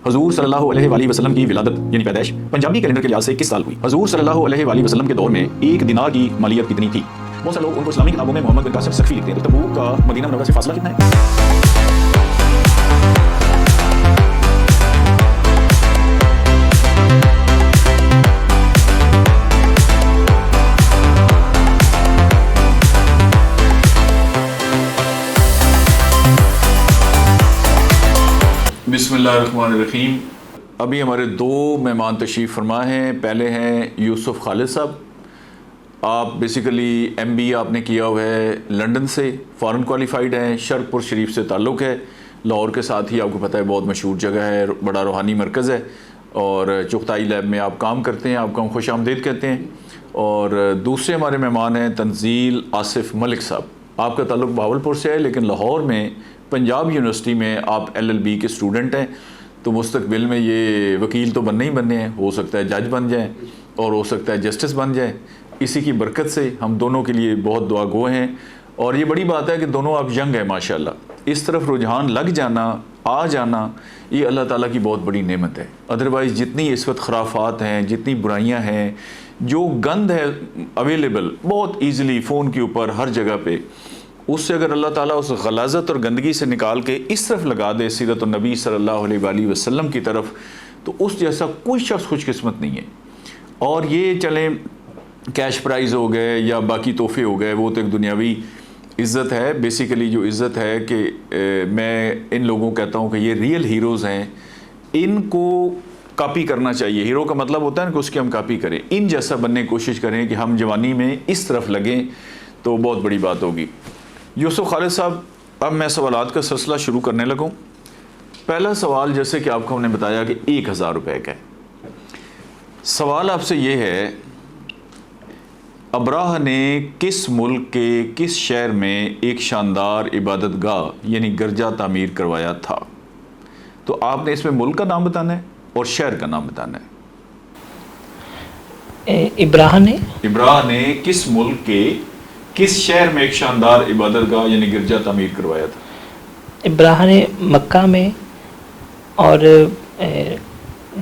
حضور صلی اللہ علیہ وآلہ وسلم کی ولادت یعنی پیدائش پنجابی کیلنڈر کے لحاظ سے کس سال ہوئی؟ حضور صلی اللہ علیہ وآلہ وسلم کے دور میں ایک دینار کی مالیت کتنی تھی؟ بہت سے لوگ ان کو اسلامی کتابوں میں محمد بن قاسم سقفی لکھتے ہیں، تو تبوک کا مدینہ منورہ سے فاصلہ کتنا ہے؟ بسم اللہ الرحمن الرحیم۔ ابھی ہمارے دو مہمان تشریف فرما ہیں۔ پہلے ہیں یوسف خالد صاحب، آپ بیسیکلی ایم بی آپ نے کیا ہوا ہے لنڈن سے، فارن کوالیفائڈ ہیں، شرق پور شریف سے تعلق ہے، لاہور کے ساتھ ہی آپ کو پتہ ہے بہت مشہور جگہ ہے، بڑا روحانی مرکز ہے، اور چغتائی لیب میں آپ کام کرتے ہیں، آپ کو ہم خوش آمدید کہتے ہیں۔ اور دوسرے ہمارے مہمان ہیں تنزیل آصف ملک صاحب، آپ کا تعلق بہاولپور سے ہے لیکن لاہور میں پنجاب یونیورسٹی میں آپ LLB کے اسٹوڈنٹ ہیں، تو مستقبل میں یہ وکیل تو بننے ہی بننے ہیں، ہو سکتا ہے جج بن جائیں اور ہو سکتا ہے جسٹس بن جائیں۔ اسی کی برکت سے ہم دونوں کے لیے بہت دعا گو ہیں، اور یہ بڑی بات ہے کہ دونوں آپ ینگ ہیں ماشاءاللہ۔ اس طرف رجحان لگ جانا، آ جانا، یہ اللہ تعالیٰ کی بہت بڑی نعمت ہے۔ ادروائز جتنی اس وقت خرافات ہیں، جتنی برائیاں ہیں، جو گند ہے اویلیبل بہت ایزیلی فون کے اوپر ہر جگہ پہ، اس سے اگر اللہ تعالیٰ اس غلاظت اور گندگی سے نکال کے اس طرف لگا دے سیرت النبی صلی اللہ علیہ وآلہ وسلم کی طرف، تو اس جیسا کوئی شخص خوش قسمت نہیں ہے۔ اور یہ چلیں کیش پرائز ہو گئے یا باقی تحفے ہو گئے، وہ تو ایک دنیاوی عزت ہے۔ بیسیکلی جو عزت ہے کہ میں ان لوگوں کو کہتا ہوں کہ یہ ریئل ہیروز ہیں، ان کو کاپی کرنا چاہیے۔ ہیرو کا مطلب ہوتا ہے کہ اس کی ہم کاپی کریں، ان جیسا بننے کی کوشش کریں کہ ہم جوانی میں اس طرف لگیں، تو بہت بڑی بات ہوگی۔ یوسف خالد صاحب، اب میں سوالات کا سلسلہ شروع کرنے لگوں۔ پہلا سوال جیسے کہ آپ کو ہم نے بتایا کہ 1000 روپے کا ہے۔ سوال آپ سے یہ ہے، ابراہ نے کس ملک کے کس شہر میں ایک شاندار عبادت گاہ یعنی گرجا تعمیر کروایا تھا؟ تو آپ نے اس میں ملک کا نام بتانا ہے اور شہر کا نام بتانا ہے۔ ابراہ نے کس ملک کے کس شہر میں ایک شاندار عبادت گاہ یعنی گرجا تعمیر کروایا تھا؟ ابراہ نے مکہ میں، اور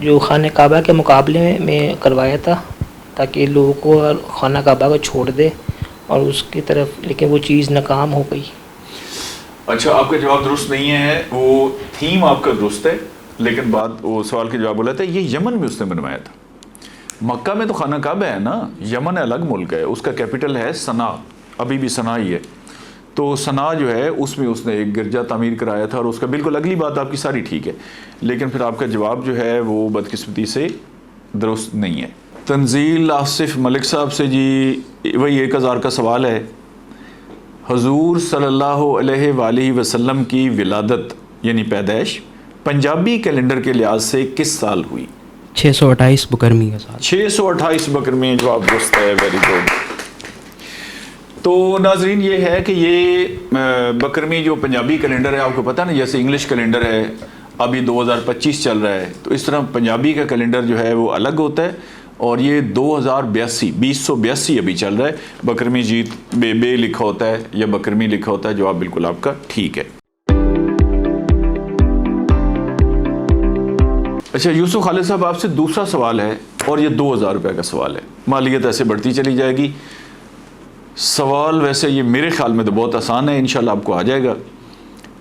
جو خانہ کعبہ کے مقابلے میں کروایا تھا، تاکہ لوگوں کو خانہ کعبہ کو چھوڑ دے اور اس کی طرف، لیکن وہ چیز ناکام ہو گئی۔ اچھا، آپ کا جواب درست نہیں ہے، وہ تھیم آپ کا درست ہے، لیکن بات وہ سوال کے جواب بولا تھا یہ یمن میں اس نے بنوایا تھا۔ مکہ میں تو خانہ کعبہ ہے نا، یمن الگ ملک ہے، اس کا کیپٹل ہے صنعا، ابھی بھی صنعا ہی ہے۔ تو صنعا جو ہے اس میں اس نے ایک گرجا تعمیر کرایا تھا، اور اس کا بالکل اگلی بات آپ کی ساری ٹھیک ہے، لیکن پھر آپ کا جواب جو ہے وہ بدقسمتی سے درست نہیں ہے۔ تنزیل آصف ملک صاحب سے جی وہی 1000 کا سوال ہے۔ حضور صلی اللہ علیہ وآلہ وسلم کی ولادت یعنی پیدائش پنجابی کیلنڈر کے لحاظ سے کس سال ہوئی؟ 628 بکرمی کا سال۔ 628 بکرمی، جواب درست ہے، ویری گڈ۔ تو ناظرین یہ ہے کہ یہ بکرمی جو پنجابی کیلنڈر ہے، آپ کو پتہ نا جیسے انگلش کیلنڈر ہے ابھی 2025 چل رہا ہے، تو اس طرح پنجابی کا کیلنڈر جو ہے وہ الگ ہوتا ہے، اور یہ 2082 ابھی چل رہا ہے۔ بکرمی جیت بے لکھا ہوتا ہے یا بکرمی لکھا ہوتا ہے، جواب بالکل آپ کا ٹھیک ہے۔ اچھا یوسف خالد صاحب، آپ سے دوسرا سوال ہے، اور یہ 2000 روپے کا سوال ہے، مالیت ایسے بڑھتی چلی جائے گی۔ سوال ویسے یہ میرے خیال میں تو بہت آسان ہے، انشاءاللہ آپ کو آ جائے گا۔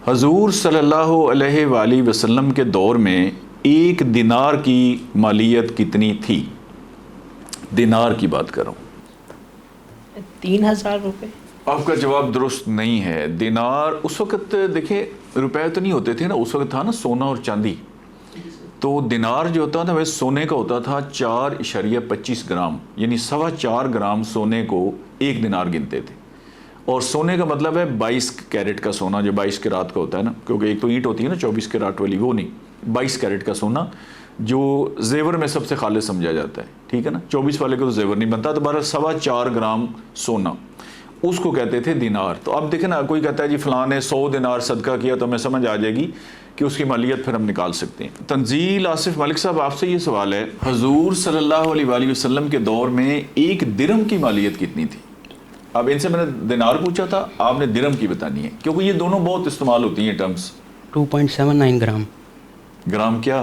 حضور صلی اللہ علیہ وآلہ وسلم کے دور میں ایک دینار کی مالیت کتنی تھی؟ دینار کی بات کروں۔ 3000 روپے۔ آپ کا جواب درست نہیں ہے۔ دینار اس وقت دیکھیں روپے تو نہیں ہوتے تھے نا، اس وقت تھا نا سونا اور چاندی، تو دینار جو ہوتا تھا وہ سونے کا ہوتا تھا 4.25 گرام، یعنی 4.25 گرام سونے کو ایک دینار گنتے تھے، اور سونے کا مطلب ہے 22 کیرٹ کا سونا، جو 22 کیرات کا ہوتا ہے نا، کیونکہ ایک تو اینٹ ہوتی ہے نا 24 کیرات والی، وہ نہیں، 22 کیرٹ کا سونا جو زیور میں سب سے خالص سمجھا جاتا ہے، ٹھیک ہے نا، 24 والے کو تو زیور نہیں بنتا، تو 4.25 گرام سونا، اس کو کہتے تھے دینار۔ تو اب دیکھیں نا، کوئی کہتا ہے جی فلاں نے 100 دینار صدقہ کیا، تو ہمیں سمجھ آ جائے گی کہ اس کی مالیت پھر ہم نکال سکتے ہیں۔ تنزیل آصف ملک صاحب، آپ سے یہ سوال ہے، حضور صلی اللہ علیہ وآلہ وسلم کے دور میں ایک درہم کی مالیت کتنی تھی؟ اب ان سے میں نے دینار پوچھا تھا، آپ نے درہم کی بتانی ہے، کیونکہ یہ دونوں بہت استعمال ہوتی ہیں ٹرمز۔ 2.79 گرام۔ گرام کیا؟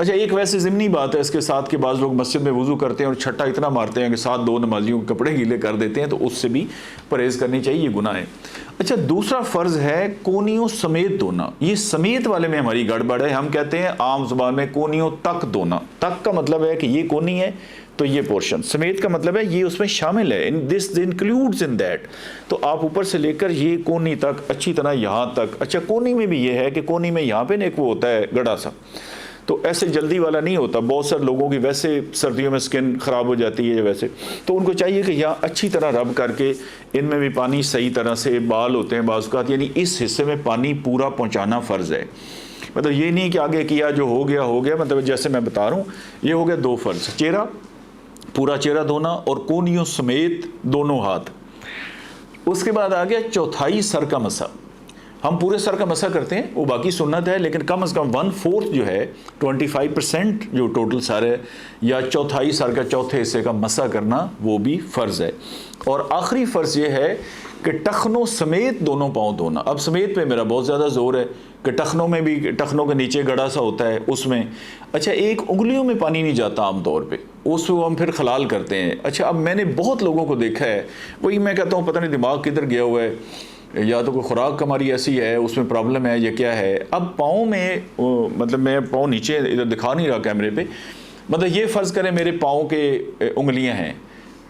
اچھا ایک ویسے ضمنی بات ہے اس کے ساتھ کہ بعض لوگ مسجد میں وضو کرتے ہیں اور چھٹا اتنا مارتے ہیں کہ ساتھ 2 نمازیوں کے کپڑے گیلے کر دیتے ہیں، تو اس سے بھی پرہیز کرنی چاہیے، یہ گناہ ہے۔ اچھا دوسرا فرض ہے کونیوں سمیت دھونا۔ یہ سمیت والے میں ہماری گڑبڑ ہے، ہم کہتے ہیں عام زبان میں کونیوں تک دھونا۔ تک کا مطلب ہے کہ یہ کونی ہے تو یہ پورشن، سمیت کا مطلب ہے یہ اس میں شامل ہے، دس انکلوڈز ان دیٹ، تو آپ اوپر سے لے کر یہ کونی تک اچھی طرح یہاں تک۔ اچھا کونی میں بھی یہ ہے کہ کونی میں یہاں پہ ایک وہ ہوتا ہے گڑا سا، تو ایسے جلدی والا نہیں ہوتا، بہت سارے لوگوں کی ویسے سردیوں میں سکن خراب ہو جاتی ہے ویسے، تو ان کو چاہیے کہ یہاں اچھی طرح رب کر کے ان میں بھی پانی صحیح طرح سے، بال ہوتے ہیں بعض اوقات، یعنی اس حصے میں پانی پورا پہنچانا فرض ہے۔ مطلب یہ نہیں کہ آگے کیا جو ہو گیا، مطلب جیسے میں بتا رہا ہوں یہ ہو گیا 2 فرض، چہرہ، پورا چہرہ دھونا اور کونیوں سمیت دونوں ہاتھ۔ اس کے بعد آ گیا چوتھائی سر کا مسح۔ ہم پورے سر کا مسح کرتے ہیں، وہ باقی سنت ہے، لیکن کم از کم 1/4 جو ہے 25% جو ٹوٹل سر ہے، یا چوتھائی سر کا چوتھے حصے کا مسح کرنا وہ بھی فرض ہے۔ اور آخری فرض یہ ہے کہ ٹخنوں سمیت دونوں پاؤں دھونا۔ اب سمیت پہ میرا بہت زیادہ زور ہے کہ ٹخنوں میں بھی، ٹخنوں کے نیچے گڑا سا ہوتا ہے اس میں، اچھا ایک انگلیوں میں پانی نہیں جاتا عام طور پہ، اس کو ہم پھر خلال کرتے ہیں۔ اچھا اب میں نے بہت لوگوں کو دیکھا ہے، وہی میں کہتا ہوں پتہ نہیں دماغ کدھر گیا ہوا ہے، یا تو کوئی خوراک ہماری ایسی ہے اس میں پرابلم ہے یا کیا ہے۔ اب پاؤں میں مطلب میں پاؤں نیچے ادھر دکھا نہیں رہا کیمرے پہ، مطلب یہ فرض کریں میرے پاؤں کے انگلیاں ہیں،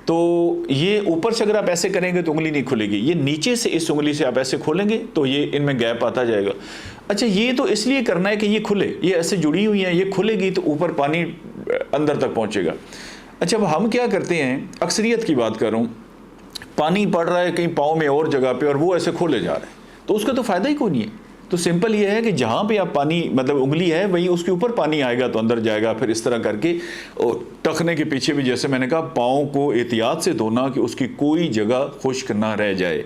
تو یہ اوپر سے اگر آپ ایسے کریں گے تو انگلی نہیں کھلے گی، یہ نیچے سے اس انگلی سے آپ ایسے کھولیں گے تو یہ ان میں گیپ آتا جائے گا۔ اچھا یہ تو اس لیے کرنا ہے کہ یہ کھلے، یہ ایسے جڑی ہوئی ہیں، یہ کھلے گی تو اوپر پانی اندر تک پہنچے گا۔ اچھا اب ہم کیا کرتے ہیں، اکثریت کی بات کر رہا ہوں، پانی پڑ رہا ہے کہیں پاؤں میں اور جگہ پہ اور وہ ایسے کھولے جا رہے ہیں، تو اس کا تو فائدہ ہی کوئی نہیں ہے۔ تو سمپل یہ ہے کہ جہاں پہ آپ پانی مطلب انگلی ہے وہیں اس کے اوپر پانی آئے گا تو اندر جائے گا، پھر اس طرح کر کے، اور ٹخنے کے پیچھے بھی جیسے میں نے کہا پاؤں کو احتیاط سے دھونا کہ اس کی کوئی جگہ خشک نہ رہ جائے۔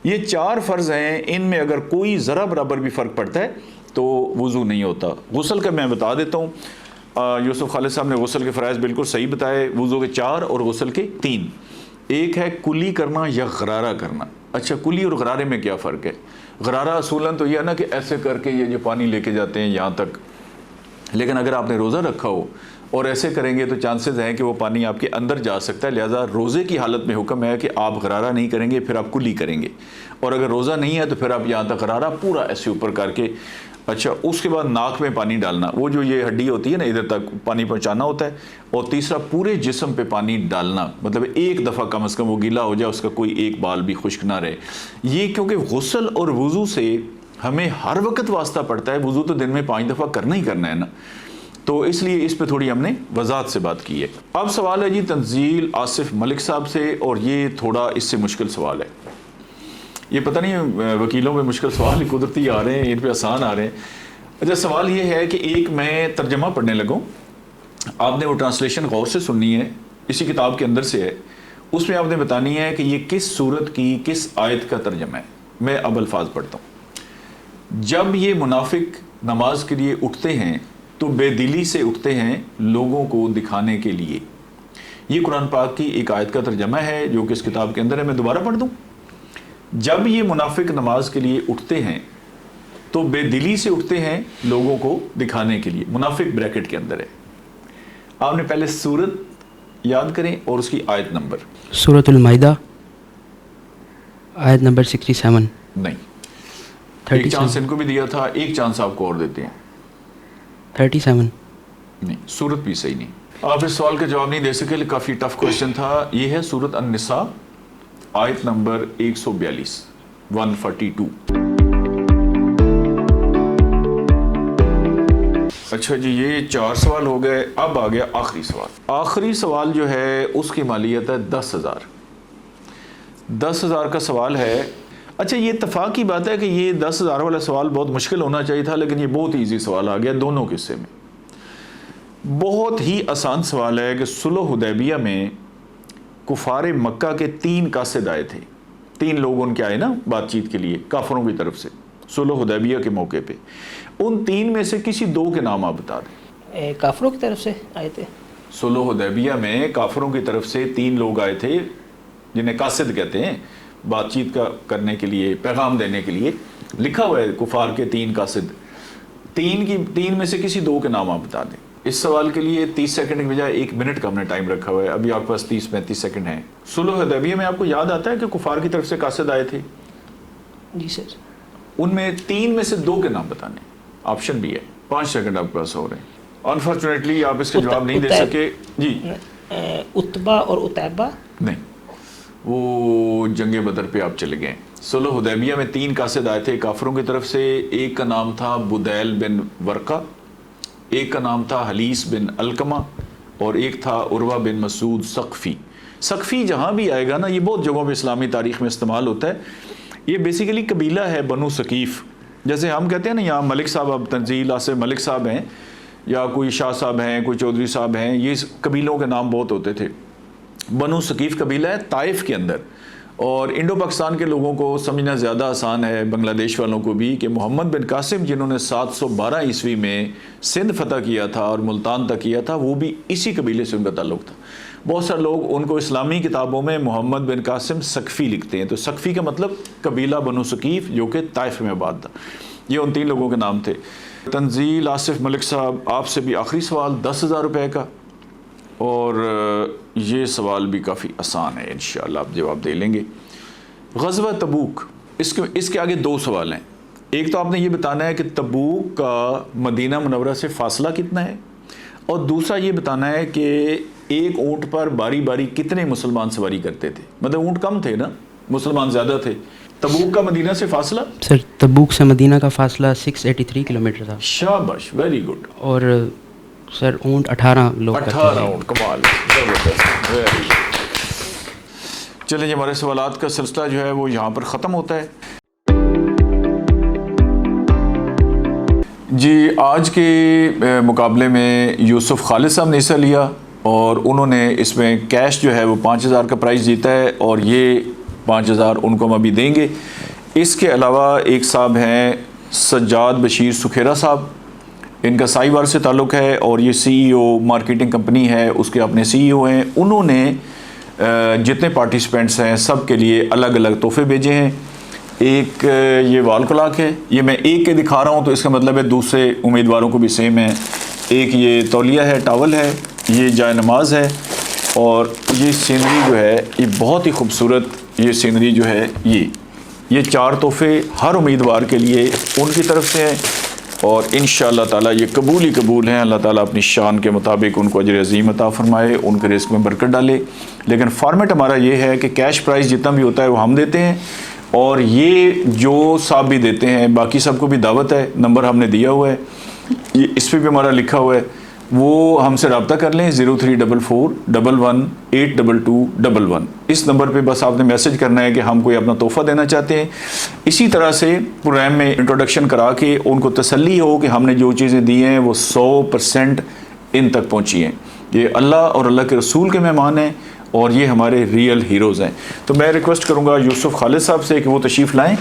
یہ 4 فرض ہیں، ان میں اگر کوئی ذرا برابر بھی فرق پڑتا ہے تو وضو نہیں ہوتا۔ غسل کا میں بتا دیتا ہوں، یوسف خالد صاحب نے غسل کے فرائض بالکل صحیح بتائے، وضو کے 4 اور غسل کے 3۔ ایک ہے کلی کرنا یا غرارہ کرنا۔ اچھا کلی اور غرارے میں کیا فرق ہے؟ غرارہ اصولاً تو یہ ہے نا کہ ایسے کر کے یہ جو پانی لے کے جاتے ہیں یہاں تک، لیکن اگر آپ نے روزہ رکھا ہو اور ایسے کریں گے تو چانسز ہیں کہ وہ پانی آپ کے اندر جا سکتا ہے، لہٰذا روزے کی حالت میں حکم ہے کہ آپ غرارہ نہیں کریں گے، پھر آپ کلی کریں گے، اور اگر روزہ نہیں ہے تو پھر آپ یہاں تک غرارہ پورا ایسے اوپر کر کے۔ اچھا اس کے بعد ناک میں پانی ڈالنا، وہ جو یہ ہڈی ہوتی ہے نا ادھر تک پانی پہنچانا ہوتا ہے، اور تیسرا پورے جسم پہ پانی ڈالنا، مطلب ایک دفعہ کم از کم وہ گیلا ہو جائے، اس کا کوئی ایک بال بھی خشک نہ رہے۔ یہ کیونکہ غسل اور وضو سے ہمیں ہر وقت واسطہ پڑتا ہے، وضو تو دن میں 5 دفعہ کرنا ہی کرنا ہے نا، تو اس لیے اس پہ تھوڑی ہم نے وضاحت سے بات کی ہے۔ اب سوال ہے جی تنزیل آصف ملک صاحب سے، اور یہ تھوڑا اس سے مشکل سوال ہے، یہ پتہ نہیں وکیلوں پہ مشکل سوال قدرتی آ رہے ہیں، ان پہ آسان آ رہے ہیں۔ اچھا سوال یہ ہے کہ ایک میں ترجمہ پڑھنے لگوں، آپ نے وہ ٹرانسلیشن غور سے سننی ہے، اسی کتاب کے اندر سے ہے، اس میں آپ نے بتانی ہے کہ یہ کس سورت کی کس آیت کا ترجمہ ہے۔ میں اب الفاظ پڑھتا ہوں۔ جب یہ منافق نماز کے لیے اٹھتے ہیں تو بے دلی سے اٹھتے ہیں لوگوں کو دکھانے کے لیے۔ یہ قرآن پاک کی ایک آیت کا ترجمہ ہے جو کہ اس کتاب کے اندر ہے، میں دوبارہ پڑھ دوں۔ جب یہ منافق نماز کے لیے اٹھتے ہیں تو بے دلی سے اٹھتے ہیں لوگوں کو دکھانے کے لیے، منافق بریکٹ کے اندر ہے۔ آپ نے پہلے سورت یاد کریں اور اس کی آیت نمبر۔ سورۃ المائدہ آیت نمبر 67۔ نہیں، ایک چانس ان کو بھی دیا تھا، ایک چانس آپ کو اور دیتے ہیں۔ 37۔ نہیں، سورت بھی صحیح نہیں، آپ اس سوال کا جواب نہیں دے سکے، کافی ٹف کوشچن تھا۔ یہ ہے سورت النساء آیت نمبر 142، 142۔ اچھا جی یہ 4 سوال ہو گئے، اب آ گیا آخری سوال۔ آخری سوال جو ہے اس کی مالیت ہے 10,000۔ 10,000 کا سوال ہے۔ اچھا یہ اتفاق کی بات ہے کہ یہ 10,000 والا سوال بہت مشکل ہونا چاہیے تھا، لیکن یہ بہت ایزی سوال آ گیا دونوں قصے میں۔ بہت ہی آسان سوال ہے کہ صلح حدیبیہ میں کفار مکہ کے 3 قاصد آئے تھے، 3 لوگ ان کے آئے نا بات چیت کے لیے کافروں کی طرف سے صلح حدیبیہ کے موقع پہ، ان 3 میں سے کسی 2 کے نام آپ بتا دیں۔ کافروں کی طرف سے آئے تھے؟ صلح حدیبیہ میں کافروں کی طرف سے 3 لوگ آئے تھے جنہیں قاصد کہتے ہیں، بات چیت کا کرنے کے لیے، پیغام دینے کے لیے، لکھا ہوا ہے کفار کے 3 قاصد۔ تین میں سے کسی دو کے نام آپ بتا دیں. اس سوال کے لیے 30 سیکنڈ کی بجائے 1 منٹ کا ہم نے ٹائم رکھا ہوا ہے. ابھی آپ کے پاس 30-35 سیکنڈ ہیں. صلح حدیبیہ میں آپ کو یاد آتا ہے کہ کفار کی طرف سے قاصد آئے تھے؟ جی سر. ان میں 3 میں سے 2 کے نام بتانے. آپشن بھی ہے. 5 سیکنڈ آپ کے پاس ہو رہے ہیں. انفارچونیٹلی آپ اس کا جواب نہیں دے سکے. جی اتبا اور اتیبہ نہیں, وہ جنگ بدر پہ آپ چلے گئے. صلح حدیبیہ میں 3 قاصد آئے تھے کافروں کی طرف سے. ایک کا نام تھا بدیل بن ورقہ, ایک کا نام تھا حلیس بن علقمہ, اور ایک تھا عروہ بن مسعود ثقفی. ثقفی جہاں بھی آئے گا نا, یہ بہت جگہوں پہ اسلامی تاریخ میں استعمال ہوتا ہے. یہ بیسیکلی قبیلہ ہے بنو ثقیف. جیسے ہم کہتے ہیں نا یہاں ملک صاحب, اب تنزیل آصف ملک صاحب ہیں, یا کوئی شاہ صاحب ہیں, کوئی چودھری صاحب ہیں, یہ قبیلوں کے نام بہت ہوتے تھے. بنو ثقیف قبیلہ ہے طائف کے اندر. اور انڈو پاکستان کے لوگوں کو سمجھنا زیادہ آسان ہے, بنگلہ دیش والوں کو بھی, کہ محمد بن قاسم جنہوں نے 712 عیسوی میں سندھ فتح کیا تھا اور ملتان تک کیا تھا, وہ بھی اسی قبیلے سے ان کا تعلق تھا. بہت سارے لوگ ان کو اسلامی کتابوں میں محمد بن قاسم ثقفی لکھتے ہیں. تو ثقفی کا مطلب قبیلہ بنو ثقیف, جو کہ طائف میں آباد تھا. یہ ان 3 لوگوں کے نام تھے. تنزیل آصف ملک صاحب, آپ سے بھی آخری سوال 10,000 روپے کا, اور یہ سوال بھی کافی آسان ہے, انشاءاللہ آپ جواب دے لیں گے. غزوہ تبوک, اس کے آگے 2 سوال ہیں. ایک تو آپ نے یہ بتانا ہے کہ تبوک کا مدینہ منورہ سے فاصلہ کتنا ہے, اور دوسرا یہ بتانا ہے کہ ایک اونٹ پر باری باری کتنے مسلمان سواری کرتے تھے. مطلب اونٹ کم تھے نا, مسلمان زیادہ تھے. تبوک کا مدینہ سے فاصلہ؟ سر تبوک سے مدینہ کا فاصلہ 683 کلومیٹر تھا. شاباش, ویری گڈ. اور سر اونٹ 18 لوگ 18 اونٹ, کمال, زبردست, ویری گڈ. چلیں, یہ ہمارے سوالات کا سلسلہ جو ہے وہ یہاں پر ختم ہوتا ہے. جی, آج کے مقابلے میں یوسف خالد صاحب نے حصہ لیا, اور انہوں نے اس میں کیش جو ہے وہ 5,000 کا پرائز جیتا ہے, اور یہ 5,000 ان کو ہم ابھی دیں گے. اس کے علاوہ ایک صاحب ہیں سجاد بشیر سکھیرا صاحب, ان کا سائی وار سے تعلق ہے, اور یہ CEO مارکیٹنگ کمپنی ہے اس کے اپنے CEO ہیں. انہوں نے جتنے پارٹیسپینٹس ہیں سب کے لیے الگ الگ تحفے بھیجے ہیں. ایک یہ وال کلاک ہے, یہ میں ایک کے دکھا رہا ہوں تو اس کا مطلب ہے دوسرے امیدواروں کو بھی سیم ہے. ایک یہ تولیہ ہے, ٹاول ہے, یہ جائے نماز ہے, اور یہ سینری جو ہے یہ بہت ہی خوبصورت یہ سینری جو ہے, یہ 4 تحفے ہر امیدوار کے لیے ان کی طرف سے ہیں, اور انشاءاللہ تعالیٰ یہ قبول ہی قبول ہیں. اللہ تعالیٰ اپنی شان کے مطابق ان کو اجر عظیم عطا فرمائے, ان کے رزق میں برکت ڈالے. لیکن فارمیٹ ہمارا یہ ہے کہ کیش پرائز جتنا بھی ہوتا ہے وہ ہم دیتے ہیں, اور یہ جو صاحب بھی دیتے ہیں باقی سب کو بھی دعوت ہے. نمبر ہم نے دیا ہوا ہے, یہ اس پہ بھی ہمارا لکھا ہوا ہے, وہ ہم سے رابطہ کر لیں 0344118221. اس نمبر پہ بس آپ نے میسج کرنا ہے کہ ہم کوئی اپنا تحفہ دینا چاہتے ہیں. اسی طرح سے پروگرام میں انٹروڈکشن کرا کے ان کو تسلی ہو کہ ہم نے جو چیزیں دی ہیں وہ 100% ان تک پہنچی ہیں. یہ اللہ اور اللہ کے رسول کے مہمان ہیں, اور یہ ہمارے ریئل ہیروز ہیں. تو میں ریکویسٹ کروں گا یوسف خالد صاحب سے کہ وہ تشریف لائیں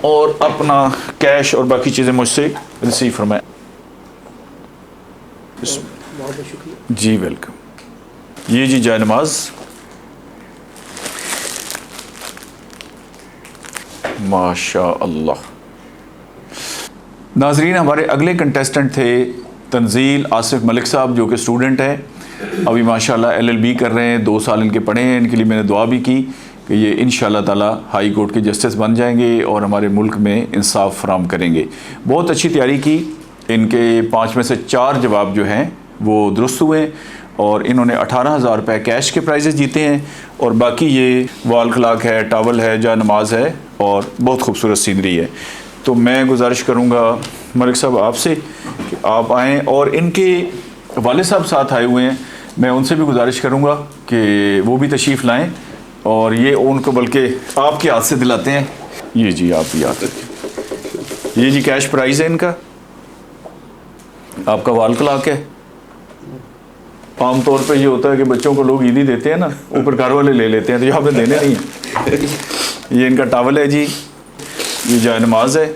اور اپنا کیش اور باقی چیزیں مجھ سے ریسیو فرمائیں. بہت بہت شکریہ. جی ویلکم. یہ جی جائے نماز, ماشاء اللہ. ناظرین, ہمارے اگلے کنٹیسٹنٹ تھے تنزیل آصف ملک صاحب, جو کہ اسٹوڈنٹ ہیں, ابھی ماشاءاللہ LLB کر رہے ہیں, 2 سال ان کے پڑھے ہیں. ان کے لیے میں نے دعا بھی کی کہ یہ انشاءاللہ تعالی ہائی کورٹ کے جسٹس بن جائیں گے اور ہمارے ملک میں انصاف فراہم کریں گے. بہت اچھی تیاری کی. ان کے 5 میں سے 4 جواب جو ہیں وہ درست ہوئے, اور انہوں نے 18,000 روپے کیش کے پرائزز جیتے ہیں, اور باقی یہ وال کلاک ہے, ٹاول ہے, جا نماز ہے, اور بہت خوبصورت سینری ہے. تو میں گزارش کروں گا ملک صاحب آپ سے کہ آپ آئیں, اور ان کے والد صاحب ساتھ آئے ہوئے ہیں, میں ان سے بھی گزارش کروں گا کہ وہ بھی تشریف لائیں, اور یہ ان کو بلکہ آپ کے ہاتھ سے دلاتے ہیں. یہ جی آپ بھی آتے ہیں. یہ جی کیش پرائز ہے ان کا, آپ کا وال کلاک ہے. عام طور پہ یہ ہوتا ہے کہ بچوں کو لوگ عیدی دیتے ہیں نا, اوپر گھر والے لے لیتے ہیں, تو یہاں پہ دینے نہیں ہیں. یہ ان کا ٹاول ہے جی, یہ جائے نماز ہے.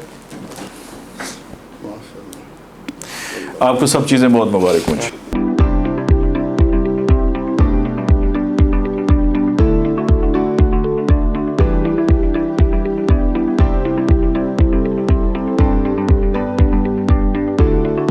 آپ کو سب چیزیں بہت مبارک ہوں.